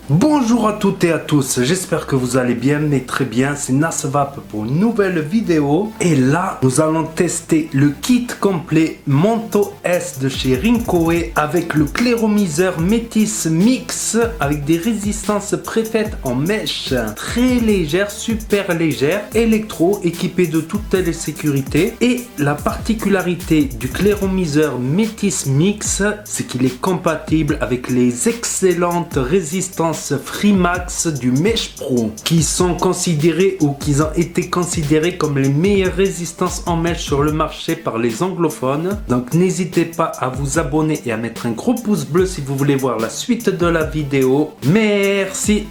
Bonjour à toutes et à tous, j'espère que vous allez bien, mais très bien, c'est Nasvap pour une nouvelle vidéo. Et là, nous allons tester le kit complet Manto S de chez Rinkoe avec le clairomiseur Métis Mix avec des résistances préfaites en mèche très légère, super légère, électro, équipé de toutes les sécurités. Et la particularité du clairomiseur Métis Mix, c'est qu'il est compatible avec les excellentes résistances Freemax du Mesh Pro qui sont considérés ou qui ont été considérés comme les meilleures résistances en mèche sur le marché par les anglophones. Donc n'hésitez pas à vous abonner et à mettre un gros pouce bleu si vous voulez voir la suite de la vidéo. Merci.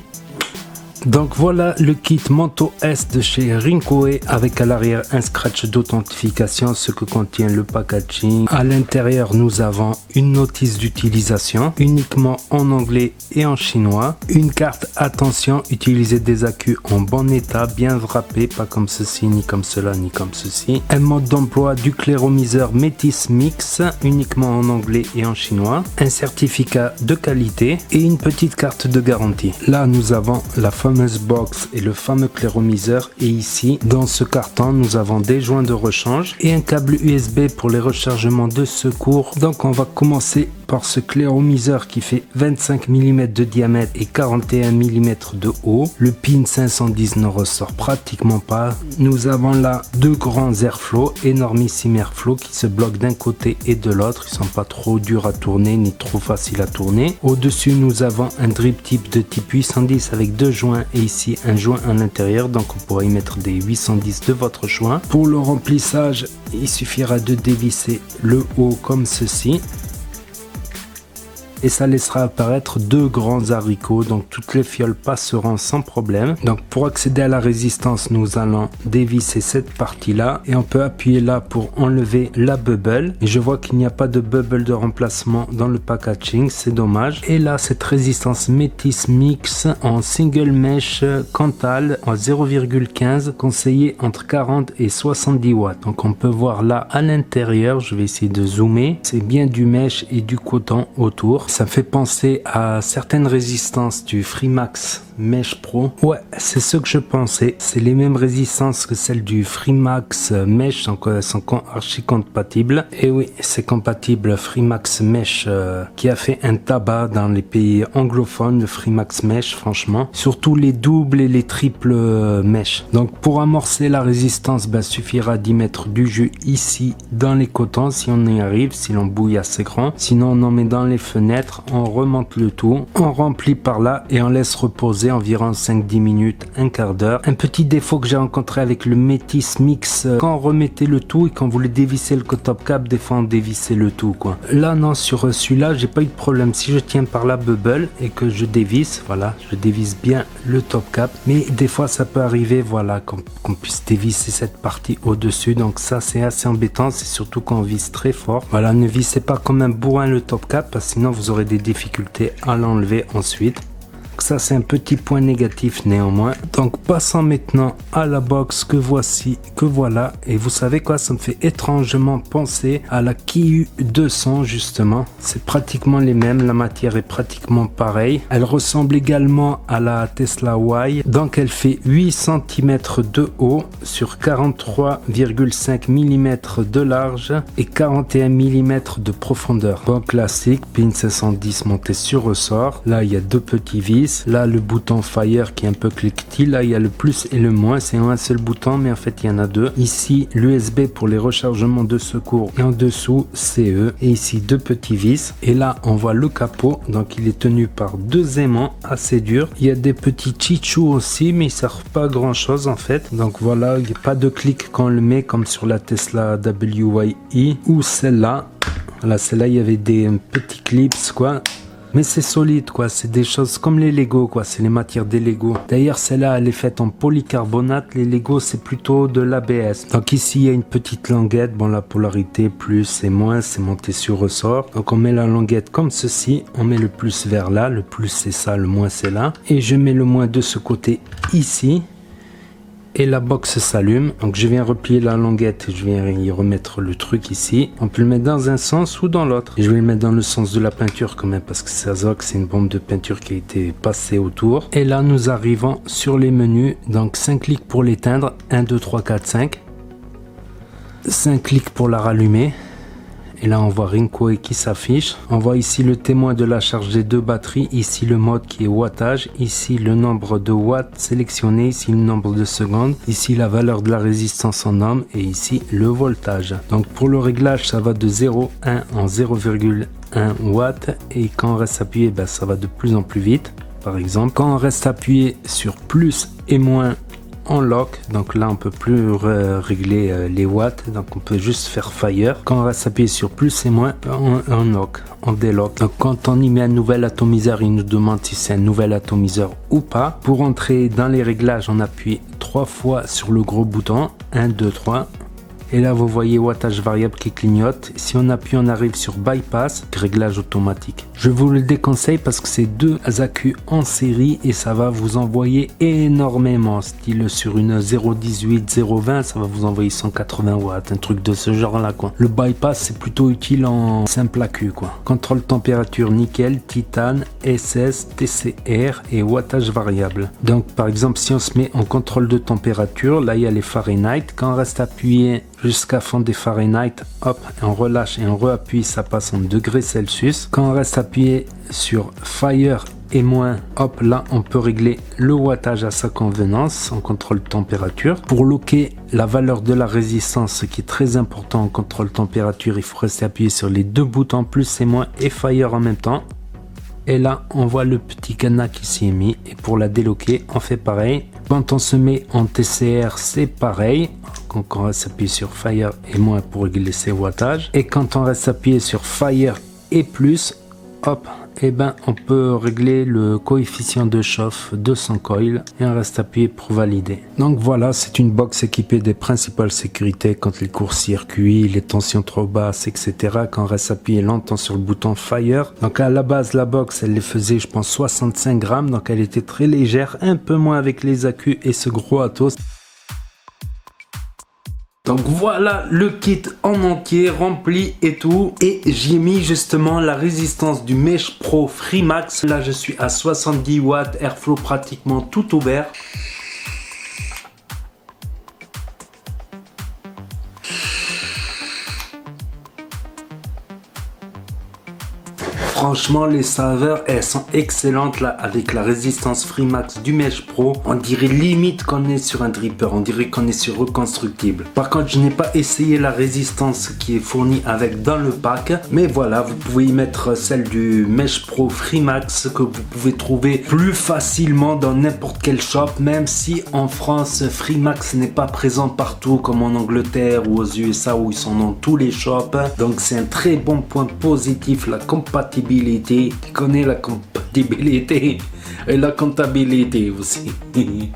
Donc voilà le kit Manto S de chez Rinkoe avec à l'arrière un scratch d'authentification, ce que contient le packaging. À l'intérieur nous avons une notice d'utilisation uniquement en anglais et en chinois. Une carte attention, utiliser des accus en bon état, bien wrappés, pas comme ceci, ni comme cela, ni comme ceci. Un mode d'emploi du clairomiseur Métis Mix uniquement en anglais et en chinois. Un certificat de qualité et une petite carte de garantie. Là nous avons la fameuse box et le fameux clairomiseur, et ici dans ce carton nous avons des joints de rechange et un câble USB pour les rechargements de secours. Donc on va commencer par ce clairomiseur qui fait 25 mm de diamètre et 41 mm de haut. Le pin 510 ne ressort pratiquement pas. Nous avons là deux grands airflow, énormissimes airflow qui se bloquent d'un côté et de l'autre. Ils sont pas trop durs à tourner ni trop faciles à tourner. Au dessus nous avons un drip tip de type 810 avec deux joints et ici un joint à l'intérieur, donc on pourra y mettre des 810 de votre choix. Pour le remplissage il suffira de dévisser le haut comme ceci et ça laissera apparaître deux grands haricots, donc toutes les fioles passeront sans problème. Donc pour accéder à la résistance nous allons dévisser cette partie là et on peut appuyer là pour enlever la bubble, et je vois qu'il n'y a pas de bubble de remplacement dans le packaging, c'est dommage. Et là cette résistance Métis Mix en single mesh Cantal en 0,15 conseillé entre 40 et 70 watts. Donc on peut voir là à l'intérieur, je vais essayer de zoomer, c'est bien du mesh et du coton autour. Ça me fait penser à certaines résistances du Freemax Mesh Pro. Ouais, c'est ce que je pensais. C'est les mêmes résistances que celles du Freemax Mesh, donc elles sont archi compatibles. Et oui, c'est compatible Freemax Mesh qui a fait un tabac dans les pays anglophones, le Freemax Mesh, franchement. Surtout les doubles et les triples mesh. Donc pour amorcer la résistance, suffira d'y mettre du jus ici dans les cotons si on y arrive, si l'embouille assez grand. Sinon on en met dans les fenêtres, on remonte le tout, on remplit par là et on laisse reposer environ 5-10 minutes, un quart d'heure. Un petit défaut que j'ai rencontré avec le Métis Mix, quand on remettait le tout et quand vous voulez dévisser le top cap, des fois on dévissait le tout quoi. Là non, sur celui-là j'ai pas eu de problème. Si je tiens par la bubble et que je dévisse, voilà, je dévisse bien le top cap, mais des fois ça peut arriver, voilà, qu'on puisse dévisser cette partie au dessus, donc ça c'est assez embêtant, c'est surtout quand on visse très fort. Voilà, ne vissez pas comme un bourrin le top cap parce que sinon vous aurez des difficultés à l'enlever ensuite. Ça c'est un petit point négatif néanmoins. Donc passons maintenant à la box que voici, que voilà. Et vous savez quoi, ça me fait étrangement penser à la Kiyu 200 justement. C'est pratiquement les mêmes, la matière est pratiquement pareille. Elle ressemble également à la Tesla Y. Donc elle fait 8 cm de haut sur 43,5 mm de large et 41 mm de profondeur. Bon classique, pin 510 monté sur ressort. Là il y a deux petits vis. Là le bouton fire qui est un peu cliquetis, là il y a le plus et le moins, c'est un seul bouton mais en fait il y en a deux. Ici l'USB pour les rechargements de secours et en dessous CE, et ici deux petits vis. Et là on voit le capot, donc il est tenu par deux aimants assez durs. Il y a des petits chichous aussi mais ils servent pas à grand chose en fait. Donc voilà, il n'y a pas de clic quand on le met comme sur la Tesla WYE ou celle-là. Voilà, celle-là il y avait des petits clips quoi. Mais c'est solide quoi, c'est des choses comme les Lego quoi, c'est les matières des Lego. D'ailleurs celle-là elle est faite en polycarbonate, les Lego c'est plutôt de l'ABS. Donc ici il y a une petite languette, bon la polarité plus et moins c'est monté sur ressort. Donc on met la languette comme ceci, on met le plus vers là, le plus c'est ça, le moins c'est là. Et je mets le moins de ce côté ici. et la box s'allume. Donc je viens replier la languette et je viens y remettre le truc ici. On peut le mettre dans un sens ou dans l'autre. Je vais le mettre dans le sens de la peinture quand même parce que ça se voit que c'est une bombe de peinture qui a été passée autour. Et là nous arrivons sur les menus. Donc 5 clics pour l'éteindre. 1, 2, 3, 4, 5. 5 clics pour la rallumer. Et là on voit Rinkoe qui s'affiche. On voit ici le témoin de la charge des deux batteries. Ici le mode qui est wattage. Ici le nombre de watts sélectionné. Ici le nombre de secondes. Ici la valeur de la résistance en ohms. Et ici le voltage. Donc pour le réglage ça va de 0,1 en 0,1 watts. Et quand on reste appuyé ben, ça va de plus en plus vite. Par exemple quand on reste appuyé sur plus et moins en lock, donc là on peut plus régler les watts, donc on peut juste faire fire. Quand on reste appuyé sur plus et moins en lock, en délock. Donc quand on y met un nouvel atomiseur, il nous demande si c'est un nouvel atomiseur ou pas. Pour entrer dans les réglages, on appuie 3 fois sur le gros bouton, 1, 2, 3. Et là vous voyez wattage variable qui clignote. Si on appuie, on arrive sur bypass, réglage automatique. Je vous le déconseille parce que c'est deux accus en série et ça va vous envoyer énormément. Style sur une 0,18, 0,20, ça va vous envoyer 180 watts, un truc de ce genre là quoi. Le bypass c'est plutôt utile en simple accu quoi. Contrôle température nickel, titane, SS, TCR et wattage variable. Donc par exemple si on se met en contrôle de température, là il y a les Fahrenheit. Quand on reste appuyé jusqu'à fond des Fahrenheit, hop, on relâche et on réappuie, ça passe en degrés Celsius. Quand on reste appuyé sur Fire et moins, hop, là on peut régler le wattage à sa convenance en contrôle température. Pour loquer la valeur de la résistance, ce qui est très important en contrôle température, il faut rester appuyé sur les deux boutons plus et moins et Fire en même temps. Et là on voit le petit cadenas qui s'y est mis, et pour la déloquer on fait pareil. Quand on se met en TCR c'est pareil, quand on reste appuyé sur Fire et moins pour régler ses wattages, et quand on reste appuyé sur Fire et plus, hop, et ben on peut régler le coefficient de chauffe de son coil et on reste appuyé pour valider. Donc voilà, c'est une box équipée des principales sécurités contre les courts-circuits, les tensions trop basses, etc. Quand on reste appuyé longtemps sur le bouton Fire. Donc à la base la box elle les faisait je pense 65 grammes, donc elle était très légère, un peu moins avec les accus et ce gros Atos. Donc voilà le kit en entier rempli et tout, et j'ai mis justement la résistance du Mesh Pro Freemax. Là je suis à 70 watts, airflow pratiquement tout ouvert. Franchement les saveurs elles sont excellentes là avec la résistance Freemax du Mesh Pro. On dirait limite qu'on est sur un dripper, on dirait qu'on est sur reconstructible. Par contre je n'ai pas essayé la résistance qui est fournie avec dans le pack, mais voilà, vous pouvez y mettre celle du Mesh Pro Freemax que vous pouvez trouver plus facilement dans n'importe quel shop, même si en France Freemax n'est pas présent partout comme en Angleterre ou aux USA où ils sont dans tous les shops. Donc c'est un très bon point positif, la compatibilité. Qui connaît la compatibilité et la comptabilité aussi.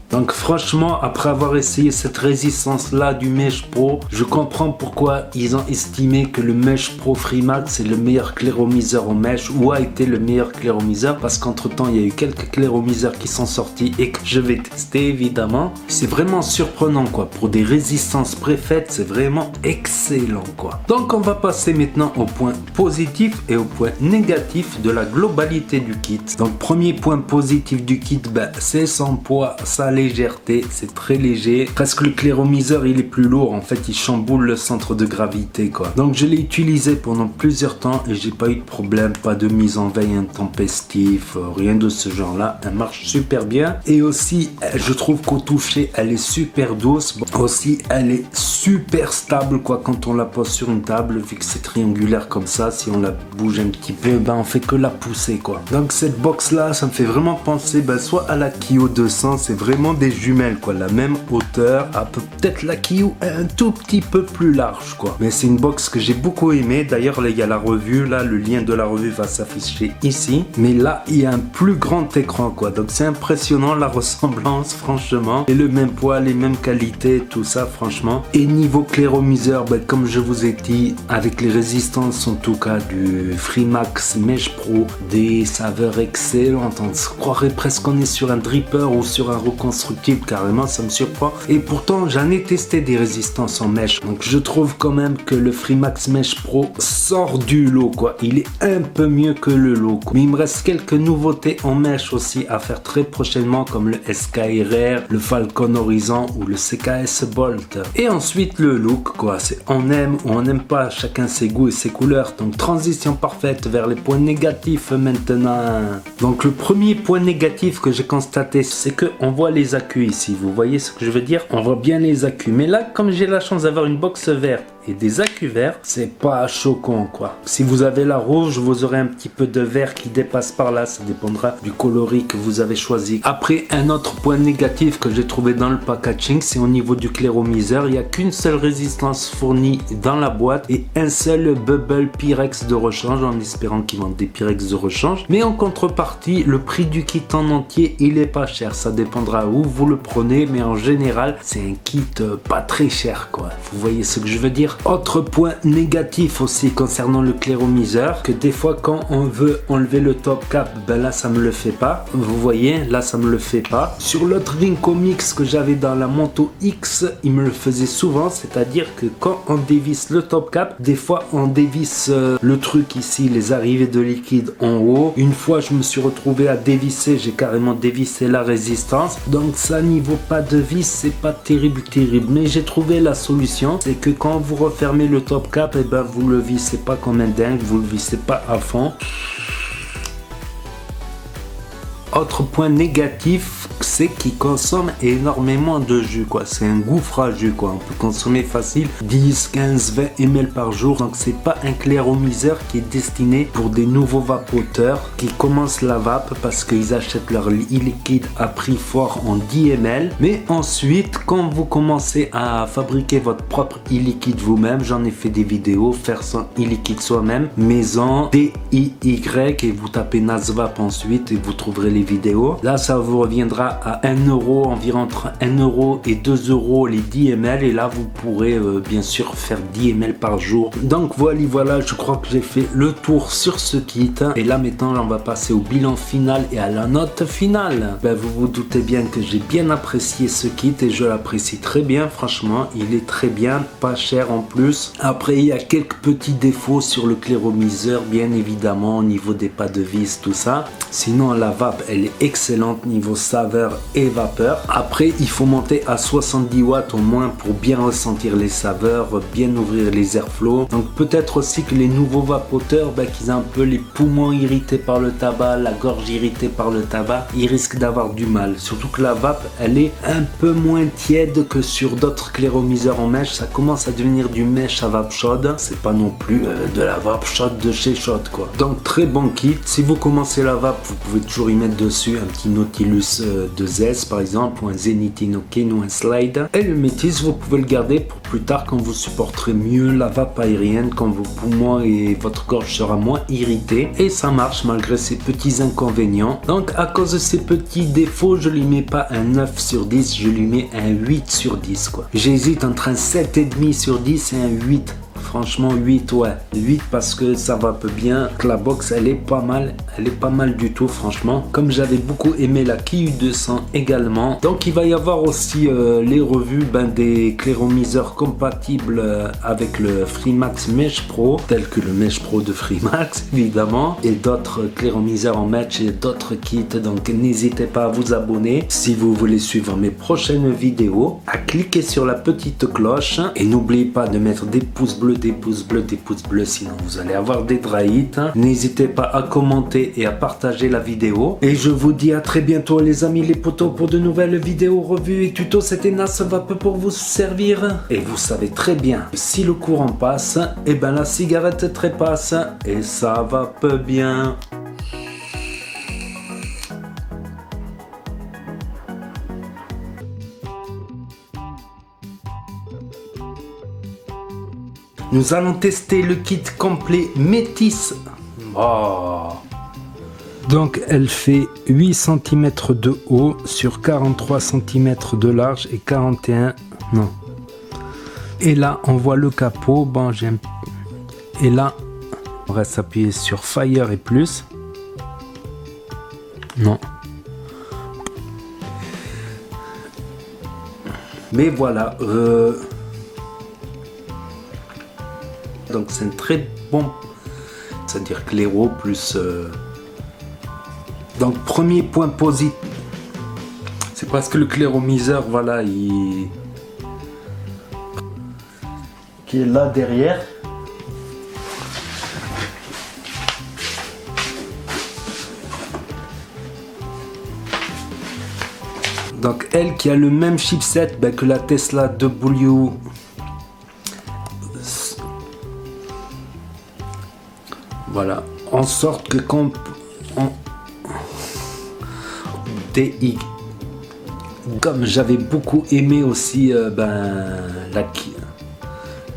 Donc franchement, après avoir essayé cette résistance là du Mesh Pro, je comprends pourquoi ils ont estimé que le Mesh Pro Freemax est le meilleur clairomiseur au mesh, ou a été le meilleur clairomiseur, parce qu'entre temps il y a eu quelques clairomiseurs qui sont sortis et que je vais tester évidemment. C'est vraiment surprenant quoi, pour des résistances préfaites c'est vraiment excellent quoi. Donc on va passer maintenant au point positif et au point négatif de la globalité du kit. Donc premier point positif du kit, ben, c'est son poids, sa légèreté, c'est très léger. Presque le clairomiseur il est plus lourd, en fait il chamboule le centre de gravité quoi. Donc je l'ai utilisé pendant plusieurs temps et j'ai pas eu de problème, pas de mise en veille intempestif, rien de ce genre là, elle marche super bien. Et aussi je trouve qu'au toucher elle est super douce, bon, aussi elle est super stable quoi quand on la pose sur une table, vu que c'est triangulaire comme ça, si on la bouge un petit peu, ben on fait que la pousser quoi. Donc cette box là ça me fait vraiment penser soit à la Kio 200, c'est vraiment des jumelles quoi, la même hauteur, peut-être la Kio un tout petit peu plus large quoi. Mais c'est une box que j'ai beaucoup aimé. D'ailleurs là il y a la revue, là le lien de la revue va s'afficher ici, mais là il y a un plus grand écran quoi, donc c'est impressionnant la ressemblance franchement, et le même poids, les mêmes qualités, tout ça franchement. Et niveau clairomiseur, comme je vous ai dit, avec les résistances en tout cas du Freemax Mesh Pro, des saveurs excellentes, on se croit croirait presque qu'on est sur un dripper ou sur un reconstructible carrément, ça me surprend. Et pourtant j'en ai testé des résistances en mèche, donc je trouve quand même que le Freemax Mesh Pro sort du lot quoi. Il est un peu mieux que le lot quoi. Mais il me reste quelques nouveautés en mèche aussi à faire très prochainement, comme le SKRR, le Falcon Horizon ou le CKS Bolt. Et ensuite le look quoi, c'est on aime ou on n'aime pas, chacun ses goûts et ses couleurs. Donc transition parfaite vers les points négatifs maintenant. Donc le premier point négatif que j'ai constaté, c'est que on voit les accus ici. Vous voyez ce que je veux dire? On voit bien les accus. Mais là, comme j'ai la chance d'avoir une box verte et des accus verts, c'est pas choquant quoi. Si vous avez la rouge, vous aurez un petit peu de vert qui dépasse par là, ça dépendra du coloris que vous avez choisi. Après, un autre point négatif que j'ai trouvé dans le packaging, c'est au niveau du clairomiseur. Il n'y a qu'une seule résistance fournie dans la boîte et un seul bubble Pyrex de rechange, en espérant qu'ils vendent des Pyrex de rechange. Mais en contrepartie, le prix du kit en entier, il est pas cher. Ça dépendra où vous le prenez, mais en général, c'est un kit pas très cher quoi. Vous voyez ce que je veux dire? Autre point négatif aussi concernant le clairomiseur, que des fois quand on veut enlever le top cap, ben là ça me le fait pas. Vous voyez, là ça me le fait pas. Sur l'autre Rinco Mix que j'avais dans la Moto X, il me le faisait souvent, c'est-à-dire que quand on dévisse le top cap, des fois on dévisse le truc ici, les arrivées de liquide en haut. Une fois je me suis retrouvé à dévisser, j'ai carrément dévissé la résistance. Donc ça, niveau pas de vis, c'est pas terrible. Mais j'ai trouvé la solution, c'est que quand vous refermez le top cap, et ben vous le vissez pas comme un dingue, vous le vissez pas à fond. Autre point négatif, c'est qu'il consomme énormément de jus quoi. C'est un gouffre à jus quoi. On peut consommer facile 10, 15, 20 ml par jour. Donc c'est pas un clairomiseur qui est destiné pour des nouveaux vapoteurs qui commencent la vape parce qu'ils achètent leur e-liquide à prix fort en 10 ml. Mais ensuite, quand vous commencez à fabriquer votre propre e-liquide vous-même, j'en ai fait des vidéos, faire son e-liquide soi-même, maison, DIY, et vous tapez Nasvap ensuite et vous trouverez les vidéos. Là ça vous reviendra à 1 euro, environ entre 1 euro et 2 euros les 10 ml, et là vous pourrez bien sûr faire 10 ml par jour. Donc voilà, je crois que j'ai fait le tour sur ce kit, et là maintenant on va passer au bilan final et à la note finale. Ben, vous vous doutez bien que j'ai bien apprécié ce kit et je l'apprécie très bien, franchement il est très bien, pas cher en plus. Après il y a quelques petits défauts sur le clairomiseur bien évidemment au niveau des pas de vis, tout ça. Sinon la vape elle est excellente niveau saveur et vapeur. Après il faut monter à 70 watts au moins pour bien ressentir les saveurs, bien ouvrir les airflows. Donc peut-être aussi que les nouveaux vapoteurs, qu'ils ont un peu les poumons irrités par le tabac, la gorge irritée par le tabac, ils risquent d'avoir du mal. Surtout que la vape elle est un peu moins tiède que sur d'autres clairomiseurs en mèche. Ça commence à devenir du mèche à vape chaude, c'est pas non plus de la vape chaude de chez Schott quoi. Donc très bon kit. Si vous commencez la vape, vous pouvez toujours y mettre dessus un petit Nautilus 2S par exemple, ou un Zenith Inokin ou un Slide. Et le Métis, vous pouvez le garder pour plus tard quand vous supporterez mieux la vape aérienne, quand vos poumons et votre gorge sera moins irritée. Et ça marche malgré ces petits inconvénients. Donc à cause de ces petits défauts, je lui mets pas un 9 sur 10, je lui mets un 8 sur 10 quoi. J'hésite entre un 7,5 sur 10 et un 8. Franchement 8, ouais 8 parce que ça va peu bien. La box elle est pas mal du tout franchement. Comme j'avais beaucoup aimé la Kiyu 200 également. Donc il va y avoir aussi les revues des clairomiseurs compatibles avec le Freemax Mesh Pro, tel que le Mesh Pro de Freemax évidemment, et d'autres clairomiseurs en match et d'autres kits. Donc n'hésitez pas à vous abonner si vous voulez suivre mes prochaines vidéos, à cliquer sur la petite cloche et n'oubliez pas de mettre des pouces bleus, sinon vous allez avoir des drahites. N'hésitez pas à commenter et à partager la vidéo, et je vous dis à très bientôt les amis les potos pour de nouvelles vidéos, revues et tutos. C'était Nasvap pour vous servir, et vous savez très bien que si le courant passe, et la cigarette trépasse, et ça va peu bien. Nous allons tester le kit complet Métis. Oh. Donc elle fait 8 cm de haut sur 43 cm de large et 41... Non. Et là on voit le capot. Bon, et là on reste appuyé sur Fire et plus. Non. Mais voilà. Donc c'est un très bon, c'est-à-dire claireau plus. Donc premier point positif, c'est parce que le clairomiseur, voilà, qui est là derrière. Donc elle qui a le même chipset que la Tesla W. Voilà, en sorte que quand DI, comme j'avais beaucoup aimé aussi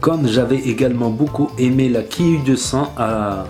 comme j'avais également beaucoup aimé la Kiyu 200 à